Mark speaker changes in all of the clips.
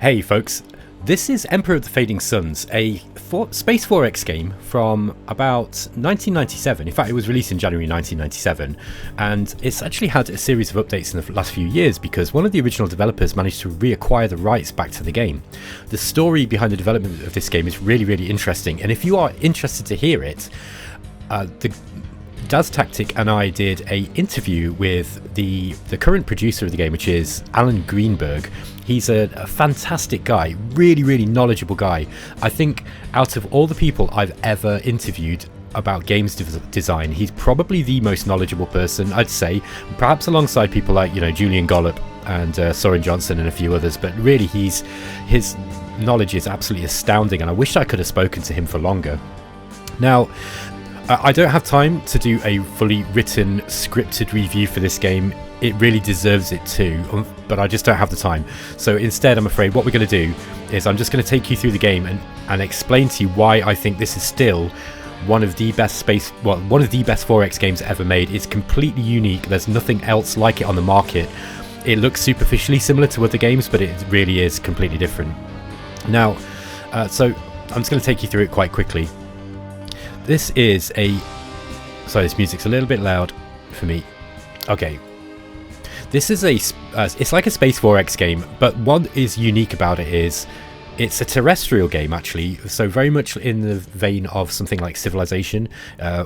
Speaker 1: Hey folks, this is Emperor of the Fading Suns, a Space 4X game from about 1997. In fact, it was released in January 1997, and it's actually had a series of updates in the last few years because one of the original developers managed to reacquire the rights back to the game. The story behind the development of this game is really interesting, and if you are interested to hear it, Daz Tactic and I did a interview with the current producer of the game, which is Alan Greenberg. He's a fantastic guy, really knowledgeable guy. I think out of all the people I've ever interviewed about games design, he's probably the most knowledgeable person, I'd say, perhaps alongside people like, Julian Gollop and Soren Johnson and a few others, but really his knowledge is absolutely astounding, and I wish I could have spoken to him for longer. Now, I don't have time to do a fully written, scripted review for this game. It really deserves it too, but I just don't have the time. So instead, I'm afraid what we're going to do is I'm just going to take you through the game and explain to you why I think this is still one of the best 4X games ever made. It's completely unique. There's nothing else like it on the market. It looks superficially similar to other games, but it really is completely different. Now, so I'm just going to take you through it quite quickly. This is sorry, this music's a little bit loud for me. Okay. This is it's like a Space 4X game, but what is unique about it is it's a terrestrial game, actually, so very much in the vein of something like Civilization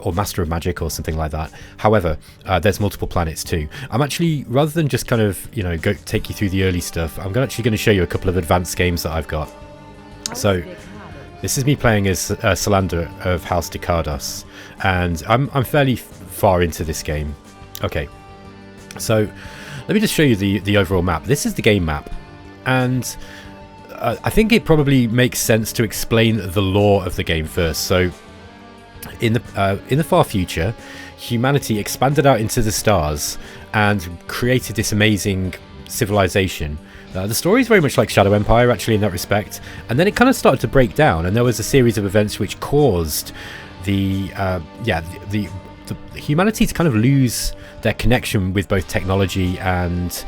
Speaker 1: or Master of Magic or something like that. However, there's multiple planets too. I'm actually, rather than just kind of, go take you through the early stuff, I'm actually going to show you a couple of advanced games that I've got. So this is me playing as Salander of House Decardos, and I'm fairly far into this game. Okay, so let me just show you the overall map. This is the game map, and I think it probably makes sense to explain the lore of the game first. So in the far future, humanity expanded out into the stars and created this amazing civilization. The story is very much like Shadow Empire, actually, in that respect, and then it kind of started to break down, and there was a series of events which caused the humanity to kind of lose their connection with both technology and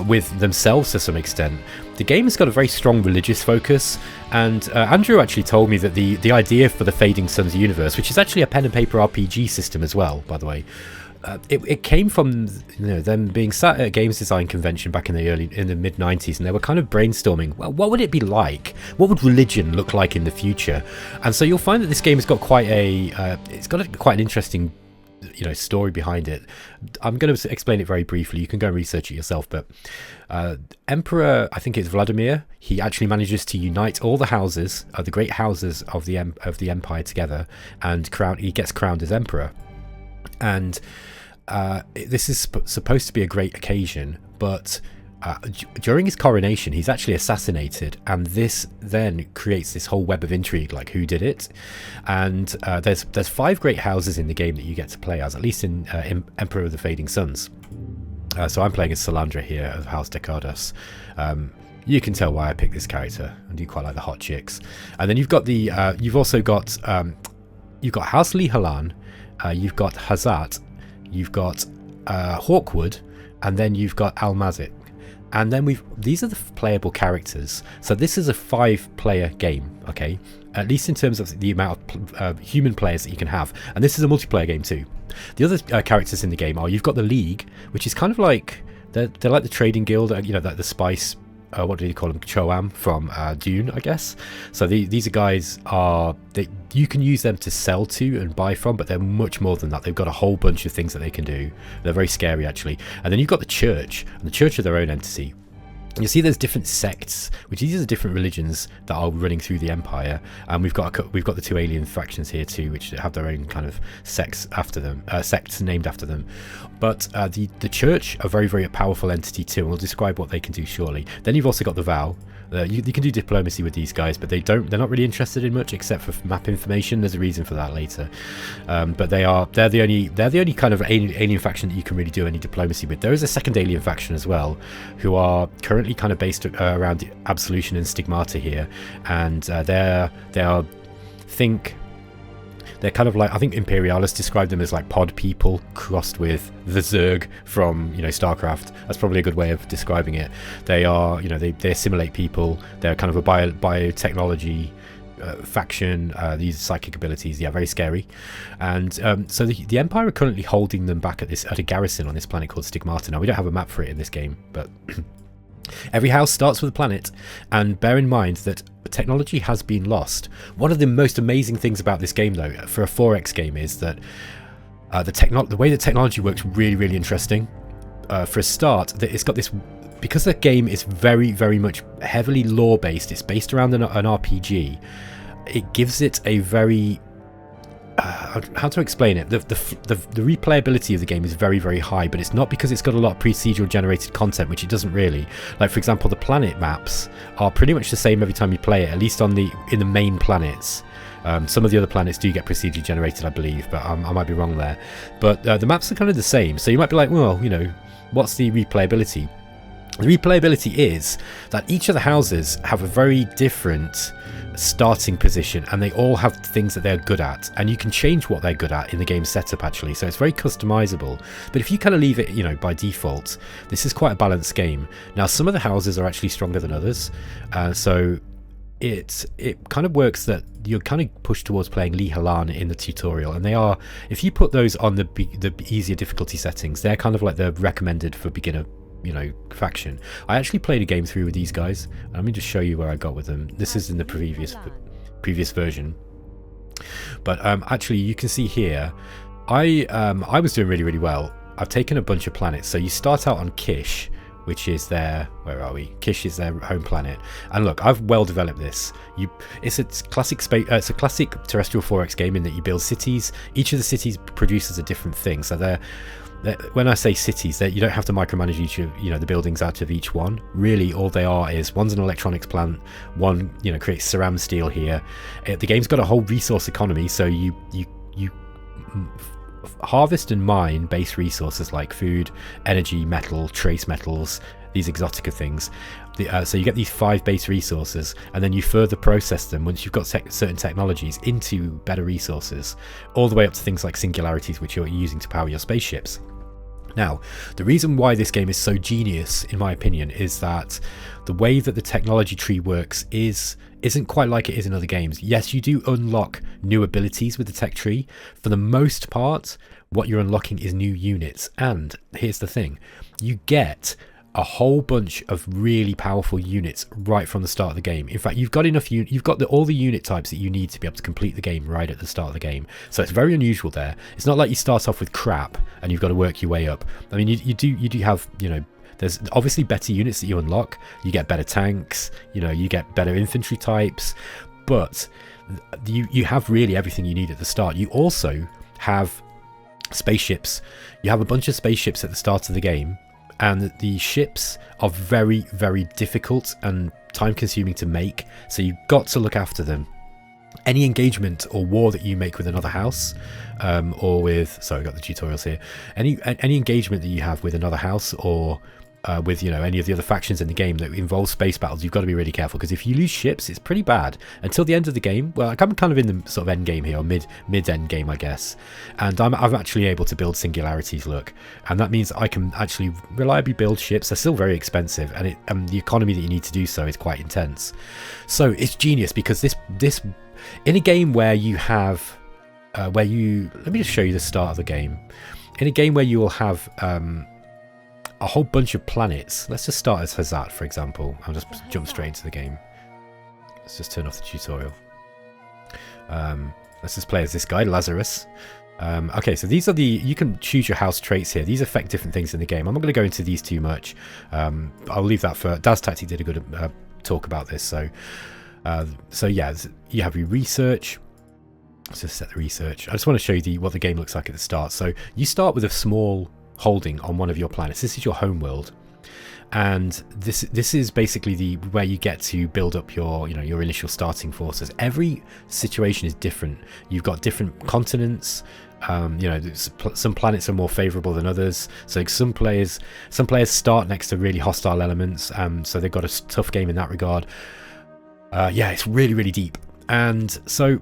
Speaker 1: with themselves to some extent. The game has got a very strong religious focus, and Andrew actually told me that the idea for the Fading Suns universe, which is actually a pen and paper RPG system as well, by the way, it came from them being sat at a games design convention back in the mid 90s, and they were kind of brainstorming, well, what would it be like? What would religion look like in the future? And so you'll find that this game has got quite an interesting story behind it. I'm going to explain it very briefly. You can go and research it yourself, but Emperor, I think it's Vladimir, he actually manages to unite all the houses, the great houses of the empire together, and he gets crowned as emperor. And this is supposed to be a great occasion, but during his coronation, he's actually assassinated, and this then creates this whole web of intrigue, like who did it. And there's 5 great houses in the game that you get to play as, at least in Emperor of the Fading Suns. So I'm playing as Salandra here of House Decardos. You can tell why I picked this character. I do quite like the hot chicks. And then you've got you've got House Lihalan, you've got Hazat, you've got Hawkwood, and then you've got Almazik. And then these are the playable characters. So this is a 5-player game, okay? At least in terms of the amount of human players that you can have. And this is a multiplayer game too. The other characters in the game you've got the League, which is kind of like, they're like the trading guild, like the spice, what do you call them, Choam from Dune, I guess. So these are guys you can use them to sell to and buy from, but they're much more than that. They've got a whole bunch of things that they can do. They're very scary, actually. And then you've got the Church, and the Church are their own entity. You see there's different sects, which these are different religions that are running through the empire, and we've got the 2 alien factions here too, which have their own kind of sects named after them. But the Church are very powerful entity too, and we'll describe what they can do shortly. Then you've also got the Vow. You can do diplomacy with these guys, but they're not really interested in much except for map information. There's a reason for that later, but they're the only kind of alien faction that you can really do any diplomacy with. There is a second alien faction as well, who are currently kind of based around Absolution and Stigmata here, and they are think They're kind of like, I think Imperialis described them as like pod people crossed with the Zerg from, you know, StarCraft. That's probably a good way of describing it. They are, you know, they assimilate people. They're kind of a biotechnology faction. These psychic abilities, yeah, very scary. And so the Empire are currently holding them back at a garrison on this planet called Stigmata. Now, we don't have a map for it in this game, but every house starts with a planet, and bear in mind that technology has been lost. One of the most amazing things about this game, though, for a 4X game, is that the way that technology works really, really interesting. For a start, that it's got this, because the game is very, very much heavily lore-based. It's based around an RPG. It gives it a very how to explain it? The replayability of the game is very, very high, but it's not because it's got a lot of procedural generated content, which it doesn't really. Like, for example, the planet maps are pretty much the same every time you play it, at least in the main planets. Some of the other planets do get procedurally generated, I believe, but I might be wrong there. But the maps are kind of the same, so you might be like, well, you know, what's the replayability? The replayability is that each of the houses have a very different starting position, and they all have things that they're good at, and you can change what they're good at in the game setup, actually, so it's very customizable. But if you kind of leave it, you know, by default, this is quite a balanced game. Now, some of the houses are actually stronger than others, so it kind of works that you're kind of pushed towards playing Lee Halan in the tutorial, and they are, if you put those on the easier difficulty settings, they're kind of like the recommended for beginner, you know, faction. I actually played a game through with these guys. Let me just show you where I got with them. This is in the previous version, but actually you can see here I was doing really, really well. I've taken a bunch of planets. So you start out on Kish, which is their, where are we? Kish is their home planet. And look, I've well developed this. It's a classic it's a classic terrestrial 4X game in that you build cities. Each of the cities produces a different thing. So when I say cities, you don't have to micromanage each of, you know, the buildings out of each one. Really, all they are is, one's an electronics plant, one, you know, creates ceram steel here. The game's got a whole resource economy, so you harvest and mine base resources like food, energy, metal, trace metals, these exotica things. So you get these 5 base resources, and then you further process them once you've got certain technologies into better resources, all the way up to things like singularities, which you're using to power your spaceships. Now, the reason why this game is so genius, in my opinion, is that the way that the technology tree works isn't quite like it is in other games. Yes, you do unlock new abilities with the tech tree. For the most part, what you're unlocking is new units. And here's the thing, you get a whole bunch of really powerful units right from the start of the game. In fact, you've got all the unit types that you need to be able to complete the game right at the start of the game. So it's very unusual there. It's not like you start off with crap and you've got to work your way up. I mean, you do have, you know, there's obviously better units that you unlock. You get better tanks, you know, you get better infantry types, but you have really everything you need at the start. You also have spaceships. You have a bunch of spaceships at the start of the game, and the ships are very, very difficult and time consuming to make, so you've got to look after them. Any engagement or war that you make with another house, or with, sorry, I got the tutorials here, any engagement that you have with another house, or with, you know, any of the other factions in the game that involves space battles, you've got to be really careful, because if you lose ships, it's pretty bad until the end of the game. Well, I'm kind of in the sort of end game here, or mid-end game, I guess, and I'm actually able to build singularities, look, and that means I can actually reliably build ships. They're still very expensive, and the economy that you need to do so is quite intense. So it's genius, because this in a game where you have let me just show you the start of the game. In a game where you will have a whole bunch of planets. Let's just start as Hazat, for example. I'll just jump straight into the game. Let's just turn off the tutorial. Let's just play as this guy, Lazarus. Okay, so these are you can choose your house traits here. These affect different things in the game. I'm not going to go into these too much. I'll leave that for Daz Tactic did a good talk about this. So yeah, you have your research. Let's just set the research. I just want to show you what the game looks like at the start. So you start with a small holding on one of your planets. This is your home world, and this is basically where you get to build up your initial starting forces. Every situation is different. You've got different continents. Some planets are more favorable than others, so some players start next to really hostile elements, so they've got a tough game in that regard. Yeah, it's really, really deep. And so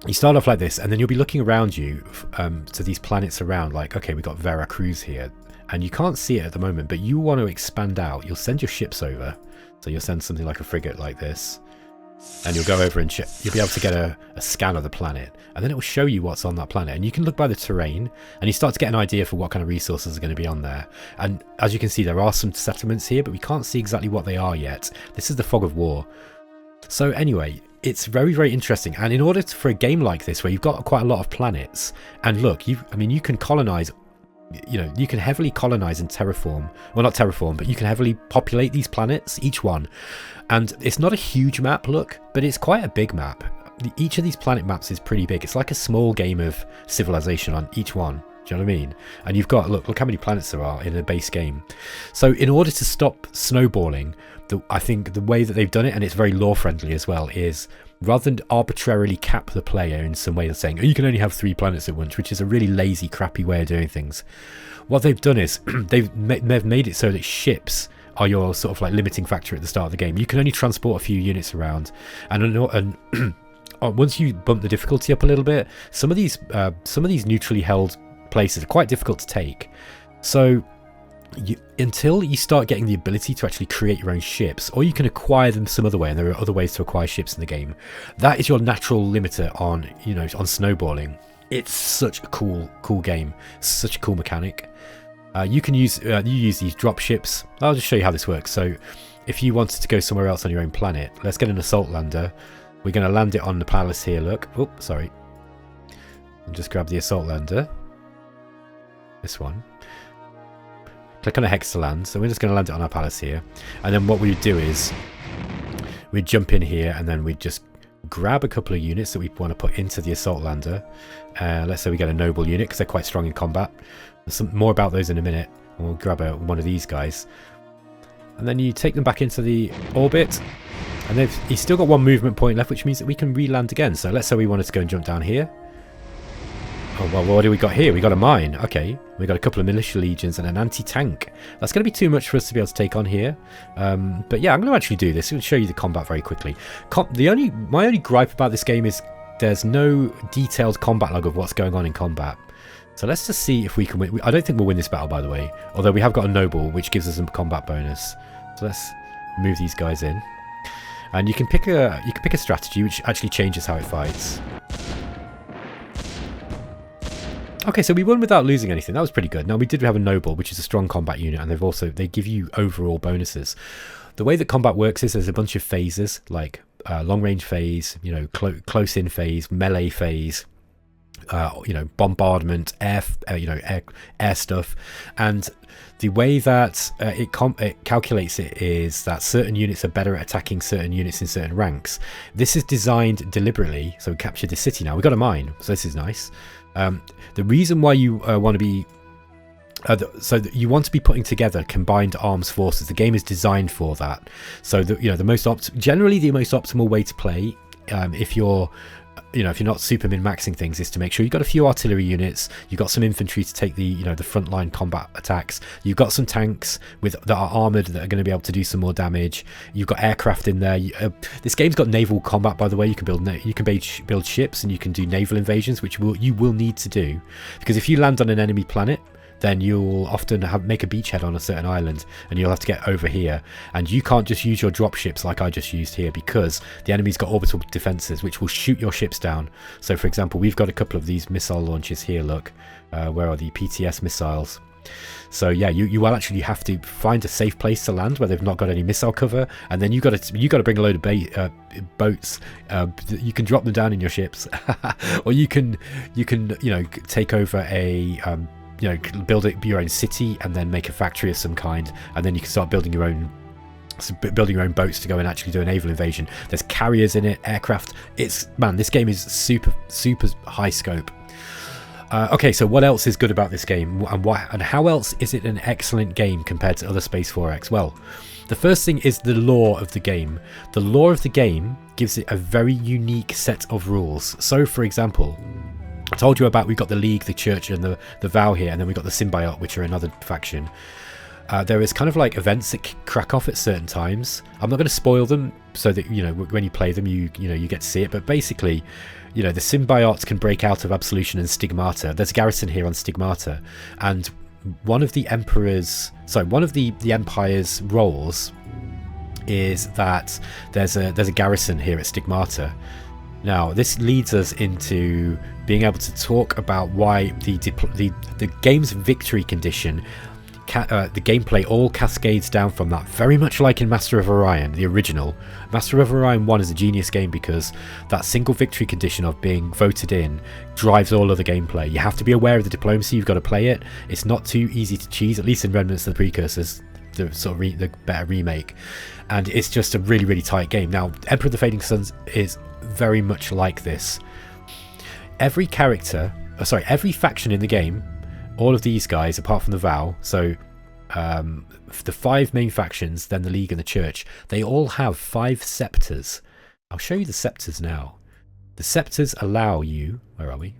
Speaker 1: You start off like this, and then you'll be looking around you to these planets around, like, okay, we've got Veracruz here, and you can't see it at the moment, but you want to expand out. You'll send your ships over, so you'll send something like a frigate like this, and you'll go over and you'll be able to get a scan of the planet, and then it will show you what's on that planet, and you can look by the terrain, and you start to get an idea for what kind of resources are going to be on there. And as you can see, there are some settlements here, but we can't see exactly what they are yet. This is the fog of war. So anyway, it's very, very interesting, and in order for a game like this where you've got quite a lot of planets, and look, you can colonize, you can heavily colonize and terraform, well, not terraform, but you can heavily populate these planets, each one, and it's not a huge map, look, but it's quite a big map. Each of these planet maps is pretty big. It's like a small game of Civilization on each one. Do you know what I mean? And you've got, look how many planets there are in a base game. So in order to stop snowballing, I think the way that they've done it, and it's very lore friendly as well, is rather than arbitrarily cap the player in some way of saying, oh, you can only have 3 planets at once, which is a really lazy, crappy way of doing things. What they've done is they've made it so that ships are your sort of like limiting factor at the start of the game. You can only transport a few units around, and once you bump the difficulty up a little bit, some of these neutrally held places are quite difficult to take. So until you start getting the ability to actually create your own ships, or you can acquire them some other way, and there are other ways to acquire ships in the game, that is your natural limiter on snowballing. It's such a cool game, such a cool mechanic. You can use these drop ships. I'll just show you how this works. So if you wanted to go somewhere else on your own planet, let's get an assault lander. We're going to land it on the palace here, look. Oh, sorry. I'll just grab the assault lander. This one. Click on a hex to land. So we're just going to land it on our palace here. And then what we would do is we'd jump in here, and then we'd just grab a couple of units that we want to put into the assault lander. Let's say we get a noble unit because they're quite strong in combat. There's some more about those in a minute. We'll grab one of these guys. And then you take them back into the orbit. And he's still got 1 movement point left, which means that we can re-land again. So let's say we wanted to go and jump down here. Oh, well, what do we got here? We got a mine. Okay. We got a couple of militia legions and an anti-tank. That's going to be too much for us to be able to take on here. But yeah, I'm going to actually do this. I'm going to show you the combat very quickly. My only gripe about this game is there's no detailed combat log of what's going on in combat. So let's just see if we can win. I don't think we'll win this battle, by the way. Although we have got a noble, which gives us a combat bonus. So let's move these guys in. And you can pick a strategy which actually changes how it fights. Okay, so we won without losing anything. That was pretty good. Now we did have a noble, which is a strong combat unit, and they give you overall bonuses. The way that combat works is there's a bunch of phases, like long range phase, close in phase, melee phase, bombardment, air stuff, and the way that it calculates it is that certain units are better at attacking certain units in certain ranks. This is designed deliberately, so we captured the city now. We got a mine, so this is nice. The reason why you want to be you want to be putting together combined arms forces. The game is designed for that. So generally the most optimal way to play, if you're not super min-maxing things, is to make sure you've got a few artillery units, you've got some infantry to take the frontline combat attacks, you've got some tanks that are armoured that are going to be able to do some more damage, you've got aircraft in there. This game's got naval combat, by the way. You can build ships, and you can do naval invasions, which you will need to do, because if you land on an enemy planet, then you'll often make a beachhead on a certain island, and you'll have to get over here, and you can't just use your drop ships like I just used here, because the enemy's got orbital defenses which will shoot your ships down. So for example, we've got a couple of these missile launches here, look, where are the PTS missiles. So yeah, you will actually have to find a safe place to land where they've not got any missile cover, and then you got to bring a load of boats. You can drop them down in your ships, or you can take over a build your own city and then make a factory of some kind, and then you can start building your own boats to go and actually do a naval invasion. There's carriers in it, aircraft. This game is super high scope. Okay, so what else is good about this game, and how else is it an excellent game compared to other Space 4X? Well, the first thing is the lore of the game. The lore of the game gives it a very unique set of rules. So for example, I told you about, we've got the League, the Church, and the Vow here, and then we've got the Symbiote, which are another faction. There is kind of like events that crack off at certain times. I'm not going to spoil them so that, you know, when you play them, you get to see it. But basically, you know, the symbiotes can break out of Absolution and Stigmata. There's a garrison here on Stigmata, and one of the Empire's roles is that there's a garrison here at Stigmata. Now, this leads us into being able to talk about why the game's victory condition, the gameplay all cascades down from that, very much like in Master of Orion, the original. Master of Orion 1 is a genius game because that single victory condition of being voted in drives all of the gameplay. You have to be aware of the diplomacy, you've got to play it. It's not too easy to cheese, at least in Remnants of the Precursors, the sort of the better remake. And it's just a really, really tight game. Now, Emperor of the Fading Suns is very much like this. Every faction in the game, all of these guys, apart from the Vow, so the 5 main factions, then the League and the Church, they all have 5 scepters. I'll show you the scepters now. The scepters allow you, where are we?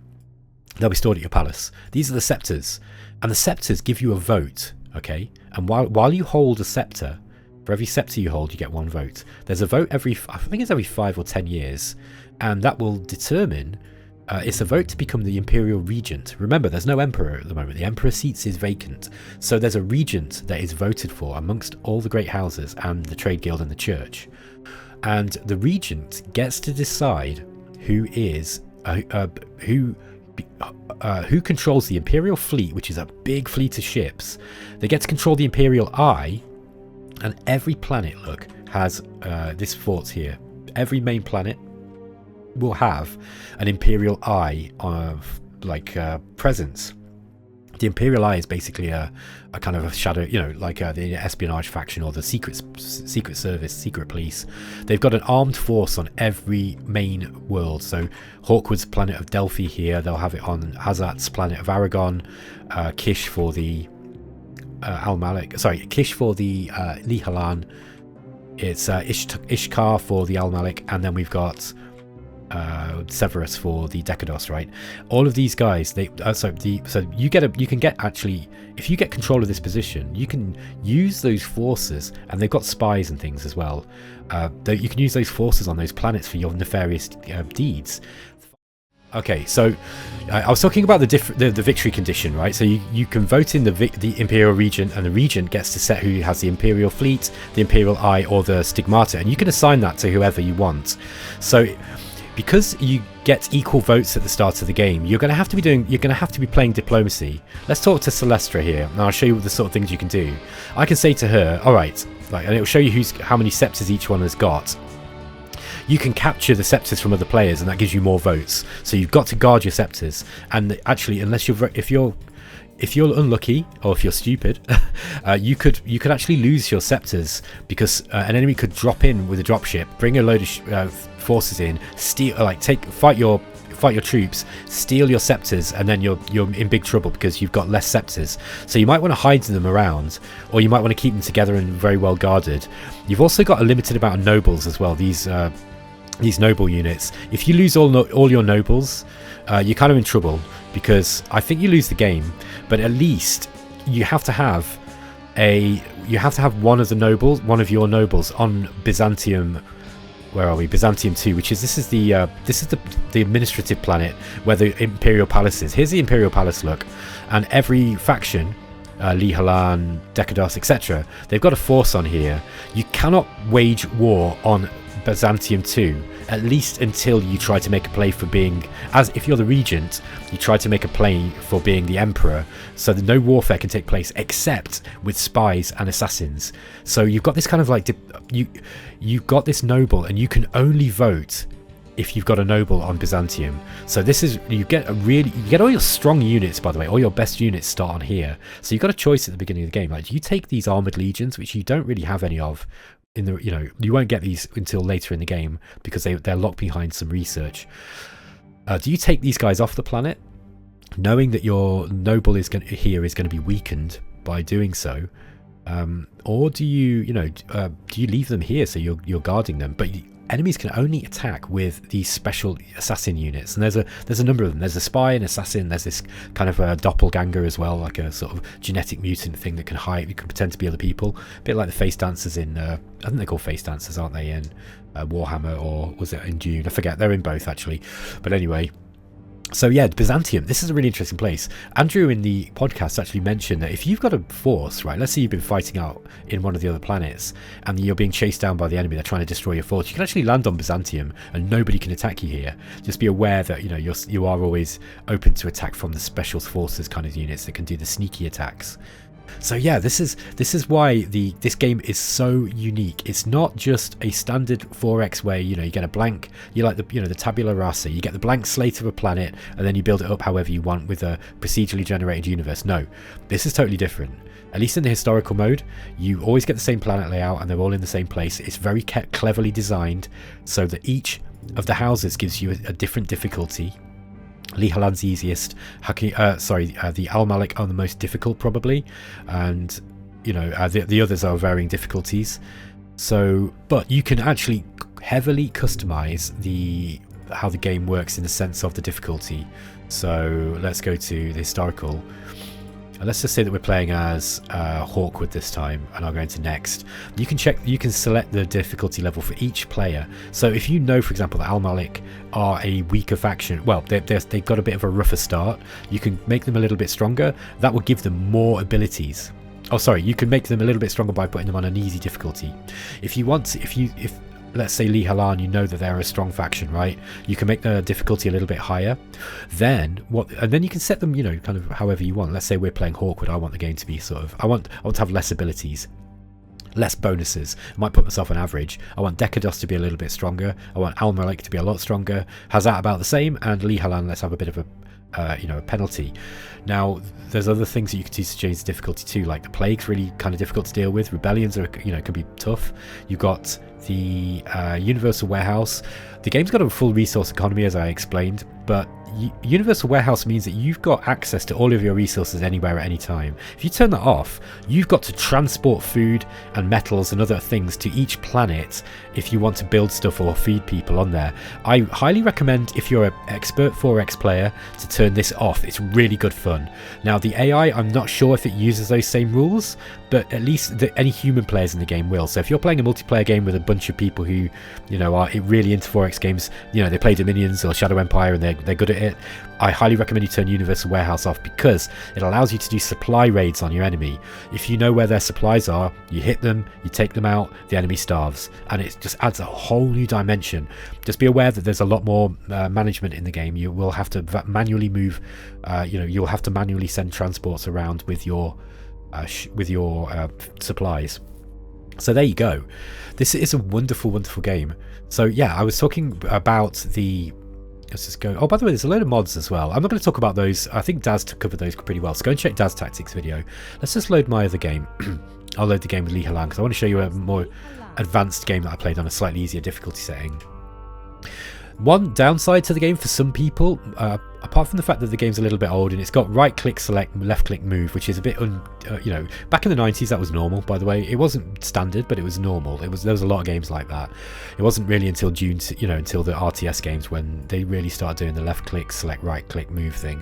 Speaker 1: They'll be stored at your palace. These are the scepters, and the scepters give you a vote, okay? And while you hold a scepter, for every scepter you hold, you get 1 vote. There's a vote I think it's every 5 or 10 years, and that will determine. It's a vote to become the Imperial Regent. Remember, there's no Emperor at the moment. The Emperor seat is vacant. So there's a Regent that is voted for amongst all the great houses and the Trade Guild and the Church. And the Regent gets to decide who controls the Imperial fleet, which is a big fleet of ships. They get to control the Imperial Eye, and every planet, look, has this fort here. Every main planet will have an Imperial Eye of presence. The Imperial Eye is basically a kind of a shadow, you know, like the espionage faction or the secret service, secret police. They've got an armed force on every main world. So Hawkwood's planet of Delphi here, they'll have it on Hazat's planet of Aragon, Kish for the Kish for the Lihalan. It's Ishkar for the Al-Malik, and then we've got Severus for the Decados, right? All of these guys, if you get control of this position, you can use those forces, and they've got spies and things as well. You can use those forces on those planets for your nefarious deeds. Okay, so I was talking about the victory condition, right? So you can vote in the Imperial Regent, and the Regent gets to set who has the Imperial Fleet, the Imperial Eye, or the Stigmata, and you can assign that to whoever you want. So because you get equal votes at the start of the game, you're going to have to be playing diplomacy. Let's talk to Celestra here, and I'll show you the sort of things you can do. I can say to her, all right, and it'll show you how many scepters each one has got. You can capture the scepters from other players, and that gives you more votes. So you've got to guard your scepters. And actually, if you're unlucky, or if you're stupid, you could actually lose your scepters, because an enemy could drop in with a dropship, bring a load of forces in, fight your troops, steal your scepters, and then you're in big trouble because you've got less scepters. So you might want to hide them around, or you might want to keep them together and very well guarded. You've also got a limited amount of nobles as well. These noble units. If you lose all your nobles, you're kind of in trouble, because I think you lose the game. But at least you have to have one of your nobles on Byzantium. Where are we? Byzantium 2, this is the administrative planet where the Imperial Palace is. Here's the Imperial Palace, look, and every faction, Lihalan, Decados, etc., they've got a force on here. You cannot wage war on Byzantium 2, at least until you try to make a play for being, if you're the Regent, you try to make a play for being the Emperor, so that no warfare can take place except with spies and assassins. So you've got this kind of you've got this noble, and you can only vote if you've got a noble on Byzantium. So this is, you get all your strong units, by the way, all your best units start on here. So you've got a choice at the beginning of the game. Like, you take these armored legions, which you don't really have any of. You won't get these until later in the game, because they're locked behind some research. Do you take these guys off the planet, knowing that your noble is going to be weakened by doing so, or do you leave them here so you're guarding them? But enemies can only attack with these special assassin units, and there's a number of them. There's a spy, an assassin, there's this kind of a doppelganger as well, like a sort of genetic mutant thing that can hide, you can pretend to be other people, a bit like the face dancers in I think they're called face dancers, aren't they, in Warhammer, or was it in Dune? I forget, they're in both actually, but anyway. So yeah, Byzantium, this is a really interesting place. Andrew in the podcast actually mentioned that if you've got a force, right, let's say you've been fighting out in one of the other planets and you're being chased down by the enemy, they're trying to destroy your force, you can actually land on Byzantium and nobody can attack you here. Just be aware that, you know, you are always open to attack from the special forces kind of units that can do the sneaky attacks. So yeah, this is why this game is so unique. It's not just a standard 4X where, you know, you get a blank, you like the, you know, the tabula rasa, you get the blank slate of a planet and then you build it up however you want with a procedurally generated universe. No, this is totally different. At least in the historical mode, you always get the same planet layout and they're all in the same place. It's very cleverly designed so that each of the houses gives you a different difficulty. Lihalan's easiest, the Al Malik are the most difficult probably, and you know the others are varying difficulties. So, but you can actually heavily customize how the game works in the sense of the difficulty. So let's go to the historical. Let's just say that we're playing as Hawkwood this time, and I'll go into next. You can select the difficulty level for each player. So if you know, for example, that Al Malik are a weaker faction, well, they've got a bit of a rougher start, you can make them a little bit stronger. That will give them more abilities. Oh, sorry, you can make them a little bit stronger by putting them on an easy difficulty. If let's say Lihalan, you know that they're a strong faction, right? You can make the difficulty a little bit higher. Then you can set them, you know, kind of however you want. Let's say we're playing Hawkwood. I want the game to be sort of, I want to have less abilities, less bonuses. I might put myself on average. I want Decados to be a little bit stronger. I want Al Malik to be a lot stronger. Hazat about the same, and Lihalan, let's have a bit of a a penalty. Now there's other things that you can do to change the difficulty too, like the plague's really kind of difficult to deal with. Rebellions are, you know, can be tough. You've got the universal warehouse. The game's got a full resource economy, as I explained, but universal warehouse means that you've got access to all of your resources anywhere at any time. If you turn that off, you've got to transport food and metals and other things to each planet if you want to build stuff or feed people on there. I highly recommend, if you're an expert 4X player, to turn this off. It's really good fun. Now the AI, I'm not sure if it uses those same rules, but at least any human players in the game will. So if you're playing a multiplayer game with a bunch of people who, you know, are really into 4X games, you know, they play Dominions or Shadow Empire and they're good at it, I highly recommend you turn Universal Warehouse off, because it allows you to do supply raids on your enemy. If you know where their supplies are, you hit them, you take them out, the enemy starves, and it just adds a whole new dimension. Just be aware that there's a lot more management in the game. You will have to manually move, you'll have to manually send transports around with your supplies. So there you go. This is a wonderful, wonderful game. So yeah, I was talking about the... Let's just go. Oh, by the way, there's a load of mods as well. I'm not going to talk about those. I think Daz covered those pretty well. So go and check Daz Tactics video. Let's just load my other game. I'll load the game with Lihalan because I want to show you a more advanced game that I played on a slightly easier difficulty setting. One downside to the game for some people, apart from the fact that the game's a little bit old and it's got right click select, left click move, which is a bit back in the 90s that was normal, by the way. It wasn't standard, but it was normal. There was a lot of games like that. It wasn't really until until the RTS games when they really started doing the left click select, right click move thing.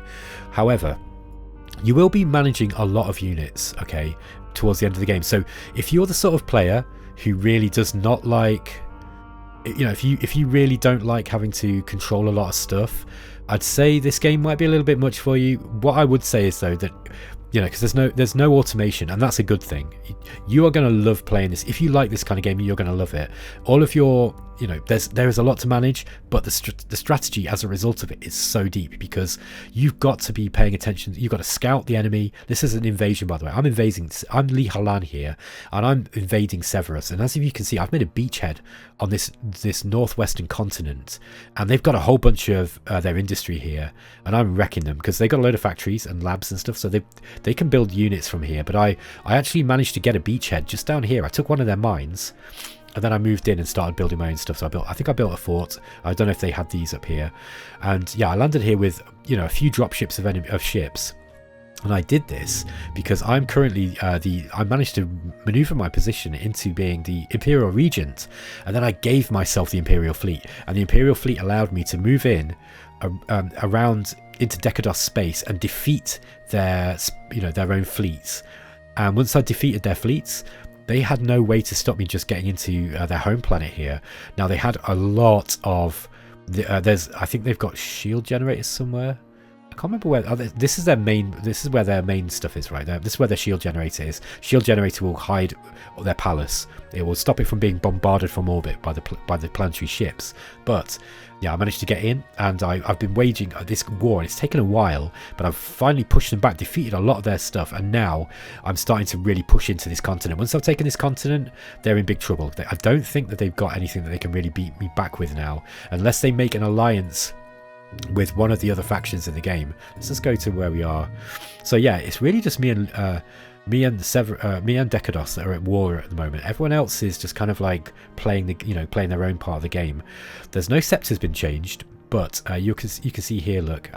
Speaker 1: However, you will be managing a lot of units, okay, towards the end of the game. So if you're the sort of player who really does not like, if you really don't like having to control a lot of stuff, I'd say this game might be a little bit much for you. What I would say is though that, because there's no automation, and that's a good thing. You are going to love playing this. If you like this kind of game, you're going to love it. All of your, there is a lot to manage, but the strategy as a result of it is so deep, because you've got to be paying attention. You've got to scout the enemy. This is an invasion, by the way. I'm Lihalan here, and I'm invading Severus. And as you can see, I've made a beachhead on this northwestern continent, and they've got a whole bunch of their industry here, and I'm wrecking them because they've got a load of factories and labs and stuff, so they can build units from here. But I actually managed to get a beachhead just down here. I took one of their mines, and then I moved in and started building my own stuff. So I think I built a fort. I don't know if they had these up here. And yeah, I landed here with, a few drop ships of ships. And I did this because I'm currently I managed to maneuver my position into being the Imperial Regent, and then I gave myself the Imperial Fleet, and the Imperial Fleet allowed me to move in around into Decados space and defeat their own fleets. And once I defeated their fleets, they had no way to stop me just getting into their home planet here. Now they had a lot of I think they've got shield generators somewhere. I can't remember where. This is their main. This is where their main stuff is, right there. This is where their shield generator is. Shield generator will hide their palace. It will stop it from being bombarded from orbit by the planetary ships. But yeah, I managed to get in, and I've been waging this war, and it's taken a while. But I've finally pushed them back, defeated a lot of their stuff, and now I'm starting to really push into this continent. Once I've taken this continent, they're in big trouble. I don't think that they've got anything that they can really beat me back with now, unless they make an alliance with one of the other factions in the game. Let's just go to where we are. So yeah, it's really just me and Decados that are at war at the moment. Everyone else is just kind of like playing their own part of the game. There's no scepter's been changed, but you can see here. Look,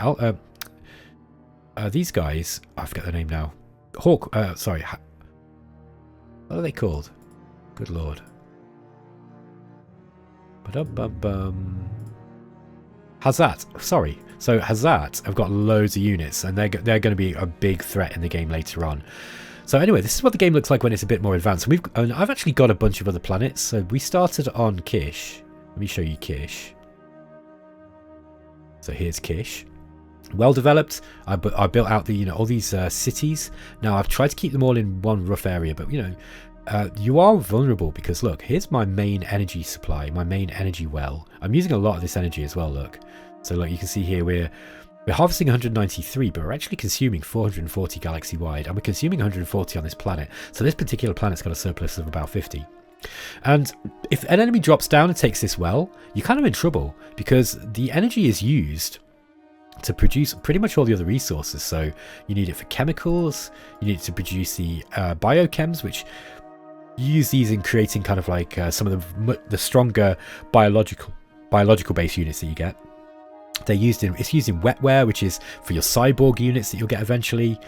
Speaker 1: these guys. I forget their name now. Hawk. Sorry. What are they called? Good lord. Ba-dum-bum-bum. Hazat, sorry. So Hazat have got loads of units, and they're going to be a big threat in the game later on. So anyway, this is what the game looks like when it's a bit more advanced. And I've actually got a bunch of other planets. So we started on Kish. Let me show you Kish. So here's Kish. Well developed. I built out the all these cities. Now I've tried to keep them all in one rough area, but you are vulnerable because look, here's my main energy supply, my main energy well. I'm using a lot of this energy as well. Look, so look, you can see here we're harvesting 193, but we're actually consuming 440 galaxy wide, and we're consuming 140 on this planet. So this particular planet's got a surplus of about 50. And if an enemy drops down and takes this well, you're kind of in trouble because the energy is used to produce pretty much all the other resources. So you need it for chemicals, you need it to produce the biochems, which you use these in creating kind of like some of the stronger biological based units that you get. It's used in wetware, which is for your cyborg units that you'll get eventually.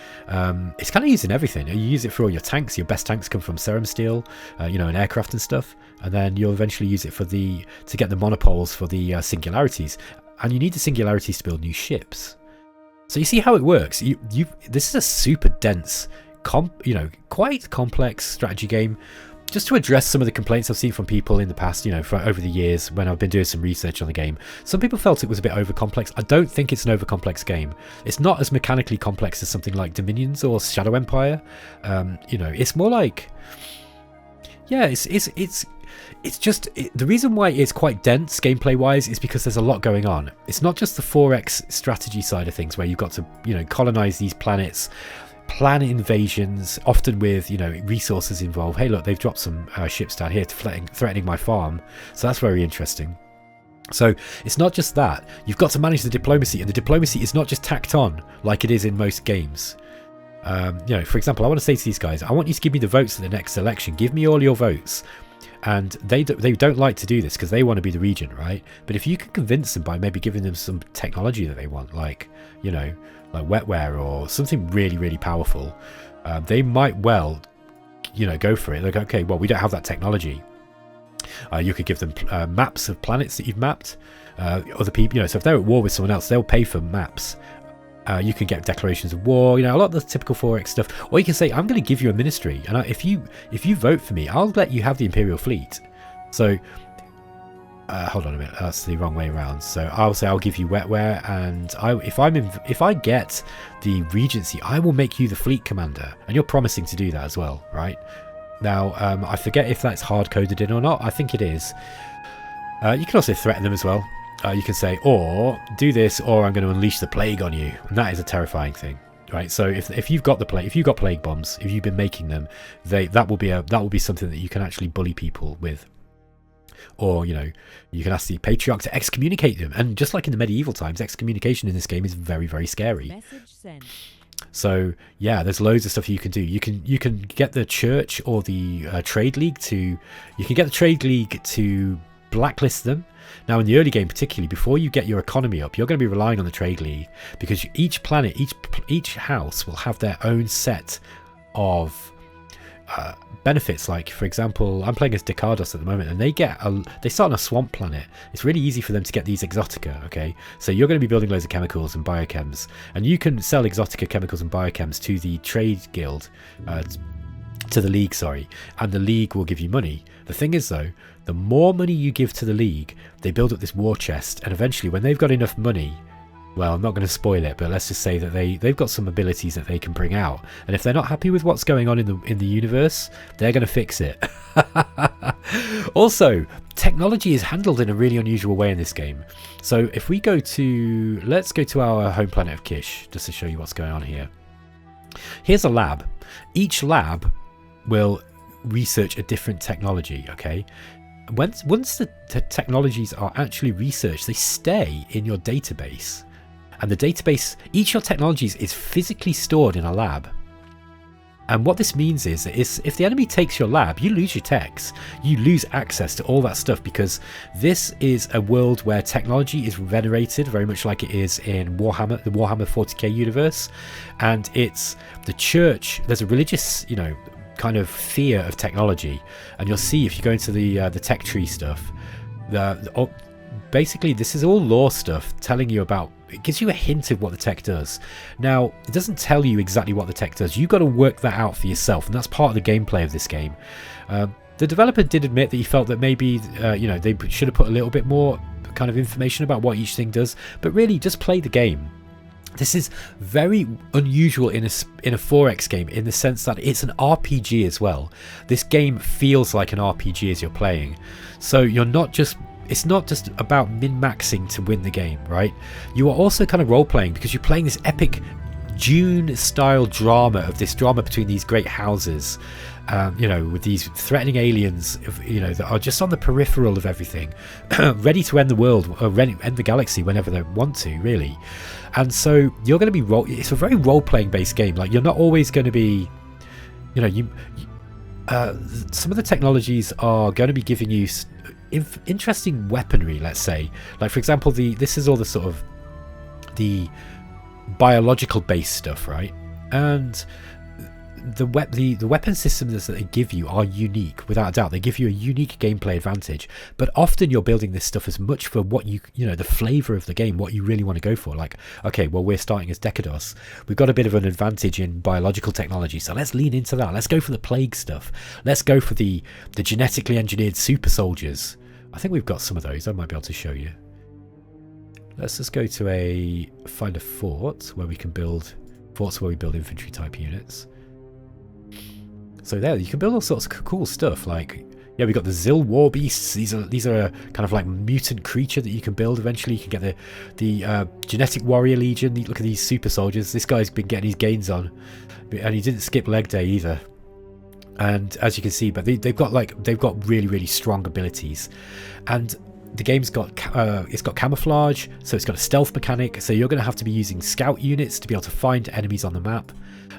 Speaker 1: It's kind of used in everything. You use it for all your tanks. Your best tanks come from serum steel, and aircraft and stuff. And then you'll eventually use it to get the monopoles for the singularities. And you need the singularities to build new ships. So you see how it works. This is a super dense, quite complex strategy game. Just to address some of the complaints I've seen from people in the past, for over the years when I've been doing some research on the game. Some people felt it was a bit over complex. I don't think it's an over complex game. It's not as mechanically complex as something like Dominions or Shadow Empire. It's more like, yeah, it's just the reason why it's quite dense gameplay wise is because there's a lot going on. It's not just the 4X strategy side of things where you've got to colonize these planets, plan invasions, often with resources involved. Hey look, they've dropped some ships down here threatening my farm, so that's very interesting. So it's not just that, you've got to manage the diplomacy, and the diplomacy is not just tacked on like it is in most games. For example, I want to say to these guys, I want you to give me the votes at the next election, give me all your votes. And they don't like to do this because they want to be the regent, right? But if you can convince them by maybe giving them some technology that they want, like wetware or something really, really powerful, they might well, go for it. Like, okay, well, we don't have that technology. You could give them maps of planets that you've mapped. Other people, so if they're at war with someone else, they'll pay for maps. You can get declarations of war, a lot of the typical 4X stuff. Or you can say, I'm going to give you a ministry, and if you vote for me, I'll let you have the Imperial fleet. So, hold on a minute, that's the wrong way around. So I'll say I'll give you wetware, and if I get the regency, I will make you the fleet commander, and you're promising to do that as well, right? Now, I forget if that's hard coded in or not. I think it is. You can also threaten them as well. You can say, or do this, or I'm going to unleash the plague on you, and that is a terrifying thing, right? So if you've got plague bombs, if you've been making them, that will be something that you can actually bully people with, or you can ask the patriarch to excommunicate them. And just like in the medieval times, excommunication in this game is very, very scary. Message sent. So yeah, there's loads of stuff you can do. You can get the church or the trade league to, blacklist them. Now in the early game particularly, before you get your economy up, you're going to be relying on the trade league, because each planet, each house will have their own set of benefits. Like for example, I'm playing as Decados at the moment, and they start on a swamp planet. It's really easy for them to get these exotica. Okay, so you're going to be building loads of chemicals and biochems, and you can sell exotica chemicals and biochems to the trade guild, to the league, sorry, and the league will give you money. The thing is though, the more money you give to the league, they build up this war chest, and eventually when they've got enough money, well, I'm not going to spoil it, but let's just say that they've got some abilities that they can bring out, and if they're not happy with what's going on in the universe, they're going to fix it. Also, technology is handled in a really unusual way in this game. So if we let's go to our home planet of Kish, just to show you what's going on here. Here's a lab. Each lab will research a different technology. Okay, once the technologies are actually researched, they stay in your database, and the database, each of your technologies is physically stored in a lab. And what this means is that if the enemy takes your lab, you lose your techs, you lose access to all that stuff, because this is a world where technology is venerated very much like it is in Warhammer, the Warhammer 40k universe. And it's the church, there's a religious, kind of fear of technology, and you'll see if you go into the tech tree stuff, basically this is all lore stuff telling you about, it gives you a hint of what the tech does. Now it doesn't tell you exactly what the tech does, you got to work that out for yourself, and that's part of the gameplay of this game. The developer did admit that he felt that maybe they should have put a little bit more kind of information about what each thing does, but really just play the game. This is very unusual in a 4X game, in the sense that it's an RPG as well. This game feels like an RPG as you're playing. So it's not just about min-maxing to win the game, right? You are also kind of role-playing, because you're playing this epic Dune-style drama between these great houses, with these threatening aliens, that are just on the peripheral of everything, ready to end the world, or end the galaxy whenever they want to, really. And so you're going to be it's a very role-playing based game. Like, you're not always going to be, some of the technologies are going to be giving you interesting weaponry, let's say. Like for example, this is all the sort of the biological based stuff, right? And the weapon systems that they give you are unique, without a doubt. They give you a unique gameplay advantage, but often you're building this stuff as much for what the flavor of the game, what you really want to go for. Like, okay, well, we're starting as Decados, we've got a bit of an advantage in biological technology, so let's lean into that. Let's go for the plague stuff. Let's go for the genetically engineered super soldiers. I think we've got some of those. I might be able to show you. Let's just go to find a fort where we can build forts, where we build infantry type units. So there, you can build all sorts of cool stuff. Like, yeah, we got the Zil war beasts. These are kind of like mutant creature that you can build. Eventually, you can get the genetic warrior legion. Look at these super soldiers. This guy's been getting his gains on, and he didn't skip leg day either. And as you can see, but they've got really, really strong abilities. And the game's got it's got camouflage, so it's got a stealth mechanic. So you're going to have to be using scout units to be able to find enemies on the map.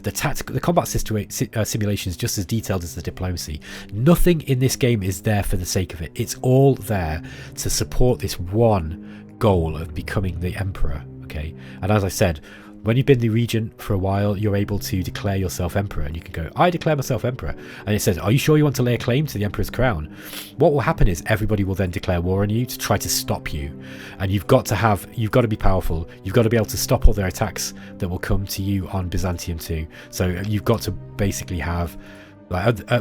Speaker 1: The combat simulation is just as detailed as the diplomacy. Nothing in this game is there for the sake of it. It's all there to support this one goal of becoming the emperor. Okay, and as I said, when you've been the regent for a while, you're able to declare yourself emperor, and you can go, I declare myself emperor. And it says, are you sure you want to lay a claim to the emperor's crown? What will happen is everybody will then declare war on you to try to stop you. And you've got to be powerful. You've got to be able to stop all their attacks that will come to you on Byzantium too. So you've got to basically have,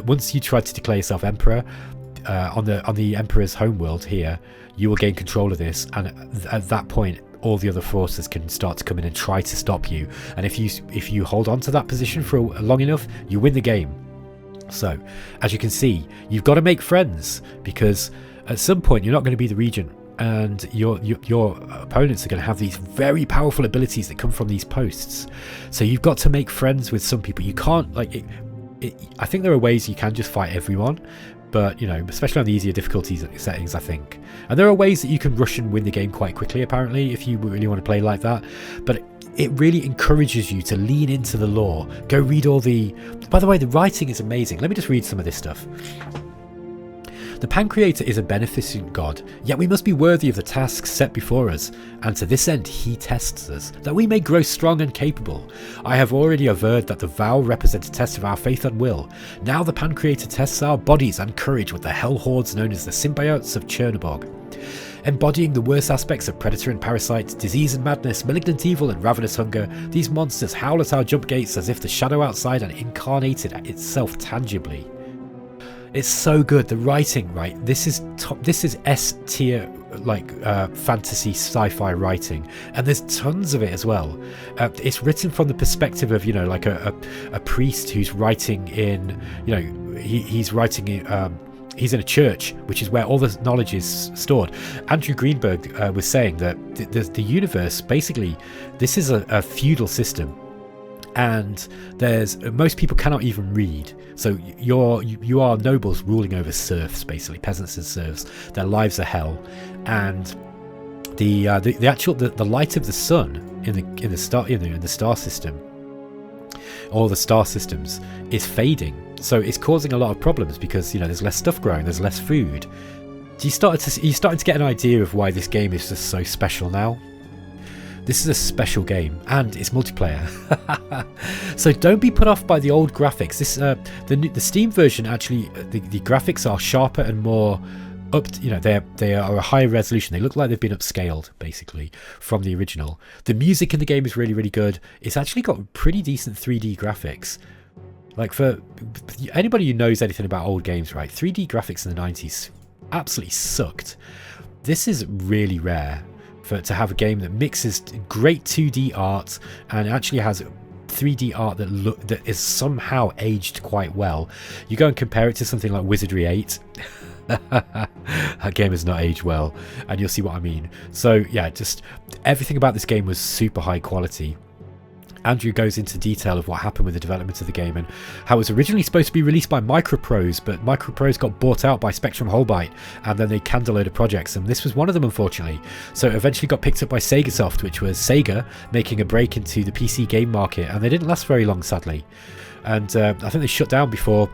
Speaker 1: once you try to declare yourself emperor, on the emperor's homeworld here, you will gain control of this, and at that point, all the other forces can start to come in and try to stop you. And if you hold on to that position for long enough, you win the game. So, as you can see, you've got to make friends, because at some point you're not going to be the regent, and your opponents are going to have these very powerful abilities that come from these posts. So you've got to make friends with some people. You can't, like, I think there are ways you can just fight everyone, but especially on the easier difficulty settings, I think. And there are ways that you can rush and win the game quite quickly, apparently, if you really want to play like that. But it really encourages you to lean into the lore. Go read all by the way, the writing is amazing. Let me just read some of this stuff. The Pancreator is a beneficent god, yet we must be worthy of the tasks set before us, and to this end he tests us, that we may grow strong and capable. I have already averred that the vow represents a test of our faith and will. Now the Pancreator tests our bodies and courage with the hell hordes known as the symbiotes of Chernobog. Embodying the worst aspects of predator and parasite, disease and madness, malignant evil and ravenous hunger, these monsters howl at our jump gates as if the shadow outside had incarnated itself tangibly. It's so good. The writing, right? This is S tier, like fantasy sci-fi writing, and there's tons of it as well. It's written from the perspective of, you know, like a priest who's writing in, you know, he's writing in, he's in a church, which is where all the knowledge is stored. Andrew Greenberg was saying that the universe, basically, this is a feudal system. And most people cannot even read, so you are nobles ruling over serfs, basically peasants and serfs. Their lives are hell, and the light of the sun in the star system, or the star systems, is fading. So it's causing a lot of problems because, you know, there's less stuff growing, there's less food. You're starting to get an idea of why this game is just so special now. This is a special game, and it's multiplayer. So don't be put off by the old graphics. The Steam version, actually, the graphics are sharper and more you know, they are a higher resolution. They look like they've been upscaled, basically, from the original. The music in the game is really, really good. It's actually got pretty decent 3D graphics. Like, for anybody who knows anything about old games, right, 3D graphics in the 90s absolutely sucked. This is really rare to have a game that mixes great 2D art and actually has 3D art that is somehow aged quite well. You go and compare it to something like Wizardry 8. That game has not aged well, and you'll see what I mean. So yeah, just everything about this game was super high quality. Andrew goes into detail of what happened with the development of the game and how it was originally supposed to be released by Microprose, but Microprose got bought out by Spectrum Holobyte, and then they canned a load of projects, and this was one of them, unfortunately. So it eventually got picked up by SegaSoft, which was Sega making a break into the PC game market, and they didn't last very long, sadly. And I think they shut down before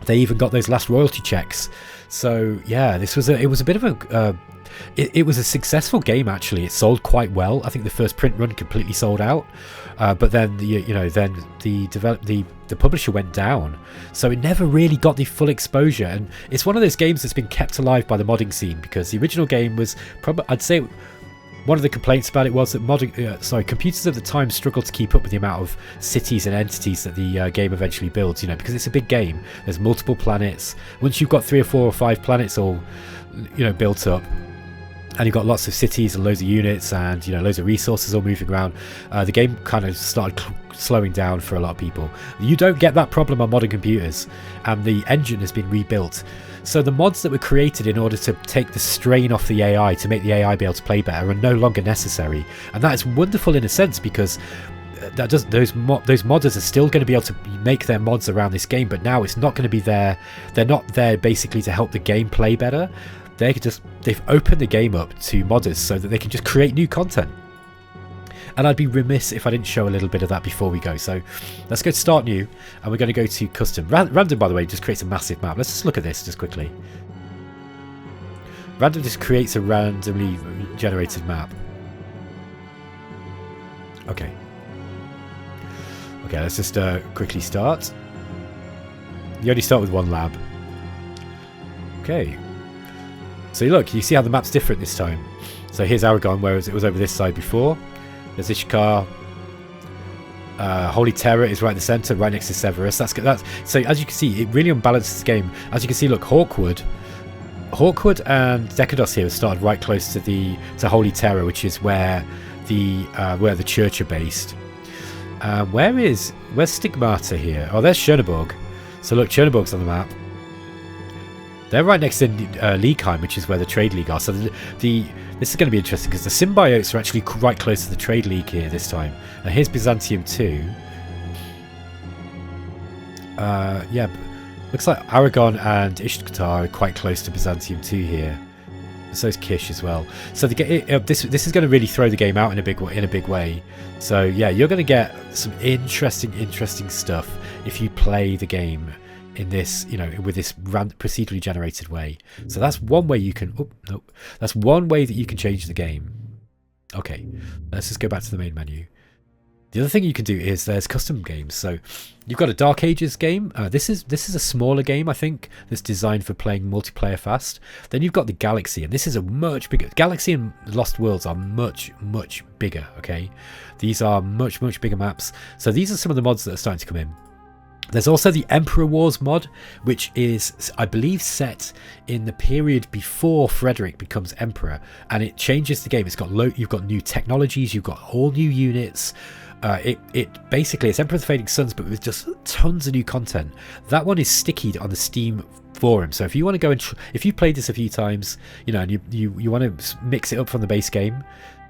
Speaker 1: they even got those last royalty checks. So yeah, it was a bit of a it was a successful game, actually. It sold quite well. I think the first print run completely sold out, but then the publisher went down, so it never really got the full exposure. And it's one of those games that's been kept alive by the modding scene, because the original game was probably, I'd say, one of the complaints about it was that computers at the time struggled to keep up with the amount of cities and entities that the game eventually builds, you know, because it's a big game. There's multiple planets. Once you've got 3 or 4 or 5 planets all, you know, built up, and you've got lots of cities and loads of units and, you know, loads of resources all moving around, the game kind of started slowing down for a lot of people. You don't get that problem on modern computers, and the engine has been rebuilt. So the mods that were created in order to take the strain off the AI, to make the AI be able to play better, are no longer necessary. And that is wonderful in a sense, because those modders are still going to be able to make their mods around this game, but now it's not going to be there. They're not there basically to help the game play better. They've opened the game up to modders so that they can just create new content. And I'd be remiss if I didn't show a little bit of that before we go. So let's go to start new, and we're going to go to custom. Random, by the way, just creates a massive map. Let's just look at this just quickly. Random just creates a randomly generated map. Okay, let's just quickly start. You only start with one lab. Okay. So look, you see how the map's different this time. So here's Aragon, whereas it was over this side before. There's Ishkar. Holy Terror is right in the centre, right next to Severus. That's so as you can see, it really unbalances the game. As you can see, look, Hawkwood and Decados here have started right close to Holy Terror, which is where the church are based. Where's Stigmata here? Oh, there's Chernobog. So look, Chernobog's on the map. They're right next to Leagueheim, which is where the Trade League are. So this is going to be interesting, because the symbiotes are actually right close to the Trade League here this time. Now here's Byzantium 2. Yeah, looks like Aragon and Ishtar are quite close to Byzantium 2 here. So is Kish as well. So this is going to really throw the game out in a big way. So yeah, you're going to get some interesting stuff if you play the game in this, you know, with this procedurally generated way. So that's one way you can, that's one way that you can change the game. Okay, let's just go back to the main menu. The other thing you can do is there's custom games. So you've got a Dark Ages game. This is a smaller game, I think, that's designed for playing multiplayer fast. Then you've got the Galaxy, and this is a much bigger. Galaxy and Lost Worlds are much bigger. Okay, these are much bigger maps. So these are some of the mods that are starting to come in. There's also the Emperor Wars mod, which is, I believe, set in the period before Frederick becomes emperor, and it changes the game. It's got you've got new technologies, you've got all new units. It basically, it's Emperor of the Fading Suns, but with just tons of new content. That one is stickied on the Steam forum. So if you want to go and if you've played this a few times, you know, and you want to mix it up from the base game,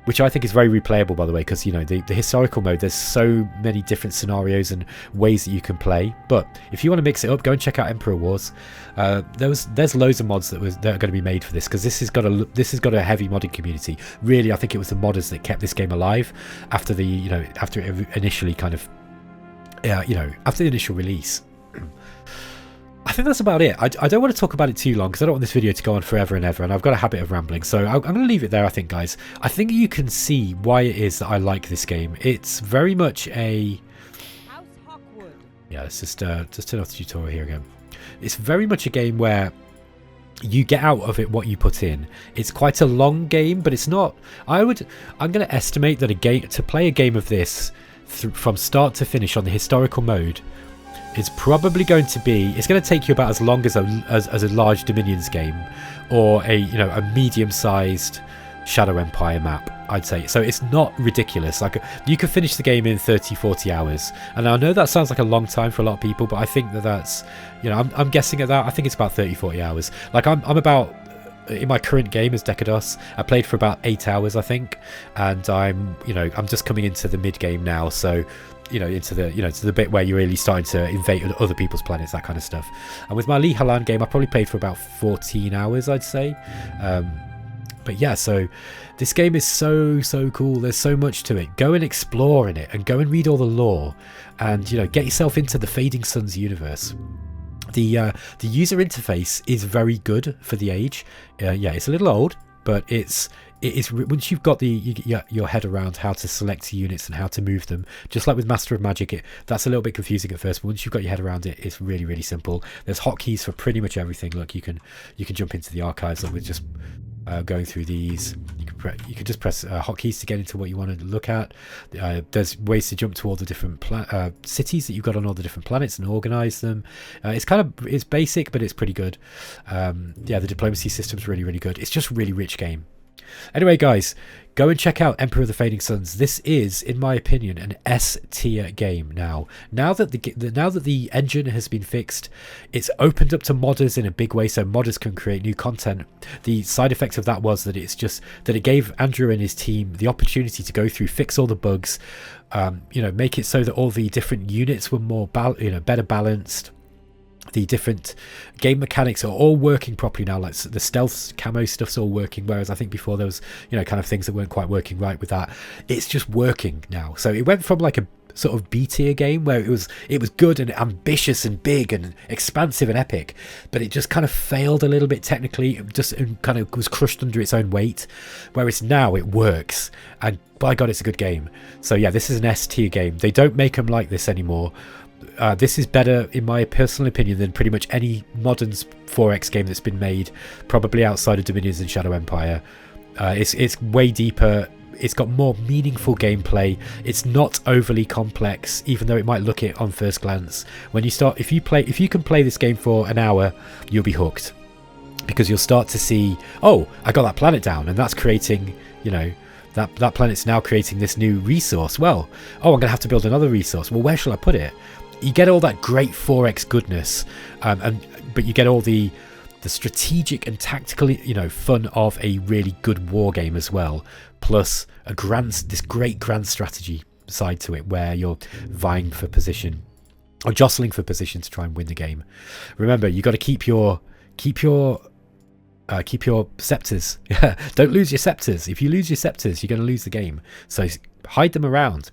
Speaker 1: which I think is very replayable, by the way, because, you know, the historical mode, there's so many different scenarios and ways that you can play. But if you want to mix it up, go and check out Emperor Wars. There's loads of mods that are going to be made for this, because this has got a heavy modding community. Really, I think it was the modders that kept this game alive after after it initially kind of, after the initial release. I think that's about it. I don't want to talk about it too long, because I don't want this video to go on forever and ever, and I've got a habit of rambling, so I'm going to leave it there, I think, guys. I think you can see why it is that I like this game. It's very much a... Yeah, let's just turn off the tutorial here again. It's very much a game where you get out of it what you put in. It's quite a long game, but it's not... I'm going to estimate that to play a game of this from start to finish on the historical mode, it's probably going to be, it's going to take you about as long as a large Dominions game, or a medium-sized Shadow Empire map, I'd say. So it's not ridiculous. Like, you could finish the game in 30-40 hours, and I know that sounds like a long time for a lot of people, but I think that's, I'm guessing at that. I think it's about 30-40 hours. Like, I'm about, in my current game as Decados, I played for about 8 hours, I think, and I'm just coming into the mid game now, so into the bit where you're really starting to invade other people's planets, that kind of stuff. And with my Lee Halan game, I probably played for about 14 hours, I'd say. But yeah, so this game is so cool. There's so much to it. Go and explore in it, and go and read all the lore, and get yourself into the Fading Suns universe. The user interface is very good for the age. Yeah, it's a little old, but it is, once you've got your head around how to select units and how to move them, just like with Master of Magic, that's a little bit confusing at first, but once you've got your head around it, it's really simple. There's hotkeys for pretty much everything. Look, you can jump into the archives with just going through these. You can just press hotkeys to get into what you want to look at. There's ways to jump to all the different cities that you've got on all the different planets and organize them. It's basic, but it's pretty good. The diplomacy system's really good. It's just a really rich game. Anyway, guys, go and check out Emperor of the Fading Suns. This is, in my opinion, an S tier game now. Now that the engine has been fixed, it's opened up to modders in a big way, so modders can create new content. The side effect of that was that it gave Andrew and his team the opportunity to go through, fix all the bugs, make it so that all the different units were more better balanced. The different game mechanics are all working properly now. Like the stealth camo stuff's all working, whereas I think before there was kind of things that weren't quite working right with that. It's just working now. So it went from like a sort of B tier game where it was good and ambitious and big and expansive and epic, but it just kind of failed a little bit technically. It just kind of was crushed under its own weight, whereas now it works, and by God, it's a good game. So yeah, this is an S tier game. They don't make them like this anymore. This is better, in my personal opinion, than pretty much any modern 4X game that's been made, probably outside of Dominions and Shadow Empire. It's way deeper. It's got more meaningful gameplay. It's not overly complex, even though it might look it on first glance. When you start, if you can play this game for an hour, you'll be hooked, because you'll start to see, oh, I got that planet down, and that's creating, that planet's now creating this new resource. Well, oh, I'm gonna have to build another resource. Well, where shall I put it? You get all that great 4X goodness, but you get all the strategic and tactical, fun of a really good war game as well. Plus this great grand strategy side to it, where you're vying for position or jostling for position to try and win the game. Remember, you got to keep your scepters. Don't lose your scepters. If you lose your scepters, you're going to lose the game. So hide them around.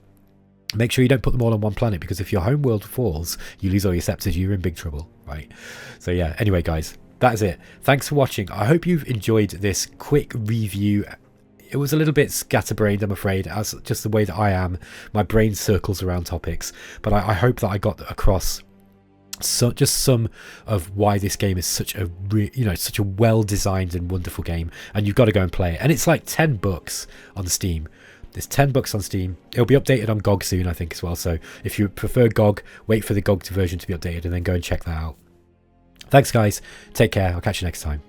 Speaker 1: Make sure you don't put them all on one planet, because if your home world falls, you lose all your scepters, you're in big trouble, right? So yeah, anyway guys, that is it. Thanks for watching. I hope you've enjoyed this quick review. It was a little bit scatterbrained, I'm afraid, as just the way that I am. My brain circles around topics, but I hope that I got across just some of why this game is such a such a well designed and wonderful game, and you've got to go and play it. And it's like $10 on Steam. There's $10 on Steam. It'll be updated on GOG soon, I think, as well. So if you prefer GOG, wait for the GOG version to be updated and then go and check that out. Thanks guys, take care, I'll catch you next time.